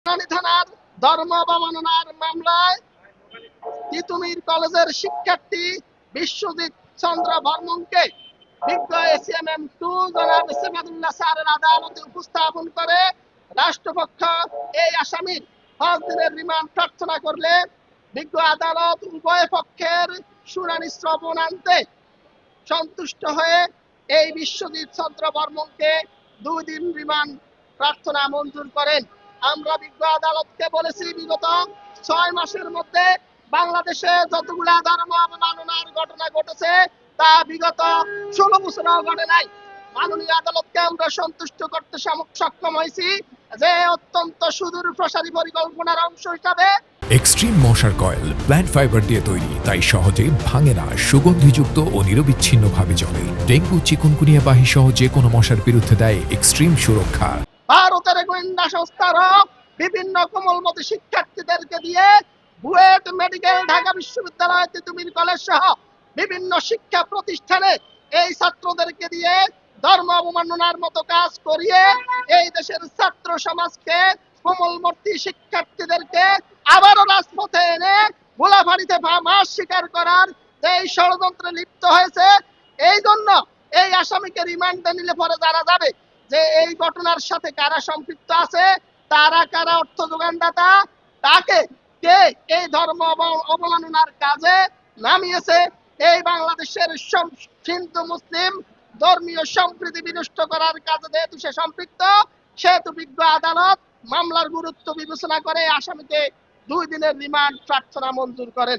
থানার ধর্ম অবমাননার মামলায় তিতুমির কলেজের শিক্ষার্থী বিশ্বজিৎ চন্দ্র বর্মনকে বিজ্ঞ এসিএমএম 2 জনাব সেমাদুল্লাহ স্যারের আদালতে উপস্থাপন করে রাষ্ট্রপক্ষ এই আসামির 5 দিনের রিমান্ড প্রার্থনা করলে বিজ্ঞ আদালত উভয় পক্ষের শুনানি শ্রবণান্তে সন্তুষ্ট হয়ে এই বিশ্বজিৎ চন্দ্র বর্মনকে 2 দিন রিমান্ড প্রার্থনা মঞ্জুর করেন। আমরা বিজ্ঞ আদালতকে বলেছি বিগত 6 মাসের মধ্যে বাংলাদেশে যতগুলা ধর্ম অবমাননার ঘটনা ঘটেছে তা বিগত 16 বছরেও ঘটে নাই। মাননীয় আদালতকে আমরা সন্তুষ্ট করতে সক্ষম হয়েছি যে অত্যন্ত সুদূর প্রসারী পরিকল্পনার অংশ হিসাবে এক্সট্রিম মশার কয়েল প্ল্যান্ট ফাইবার দিয়ে তৈরি, তাই সহজে ভাঙে না, সুগন্ধিযুক্ত ও নিরবিচ্ছিন্নভাবে জ্বলে। ডেঙ্গু, চিকুনগুনিয়া বাহি সহ যে কোনো মশার বিরুদ্ধে দেয় এক্সট্রিম সুরক্ষা। ভারতের গোয়েন্দা সংস্থারও বিভিন্ন কোমলমতি শিক্ষার্থীদেরকে দিয়ে বুয়েট মেডিকেল, ঢাকা বিশ্ববিদ্যালয়, তিতুমির কলেজ সহ বিভিন্ন শিক্ষা প্রতিষ্ঠানে এই ছাত্রদেরকে দিয়ে ধর্ম অবমাননার মতো কাজ করিয়ে এই দেশের ছাত্র সমাজকে, কোমলমতি শিক্ষার্থীদেরকে আবারও রাজপথে এনে গোলাফাড়িতে মাস শিকার করার যে ষড়যন্ত্রে লিপ্ত হয়েছে। এই জন্য এই আসামিকে রিমান্ডে নিলে পরে জানা যাবে যে এই ঘটনার সাথে কারা সম্পৃক্ত আছে, তারা কারা অর্থ যোগানদাতা, তাকে কে এই ধর্ম অবমাননার কাজে নামিয়েছে। এই বাংলাদেশের হিন্দু মুসলিম ধর্মীয় সম্প্রীতি বিনষ্ট করার কাজে যেহেতু সে সম্পৃক্ত, সেহেতু বিজ্ঞ আদালত মামলার গুরুত্ব বিবেচনা করে আসামিকে 2 দিনের রিমান্ড প্রার্থনা মঞ্জুর করেন।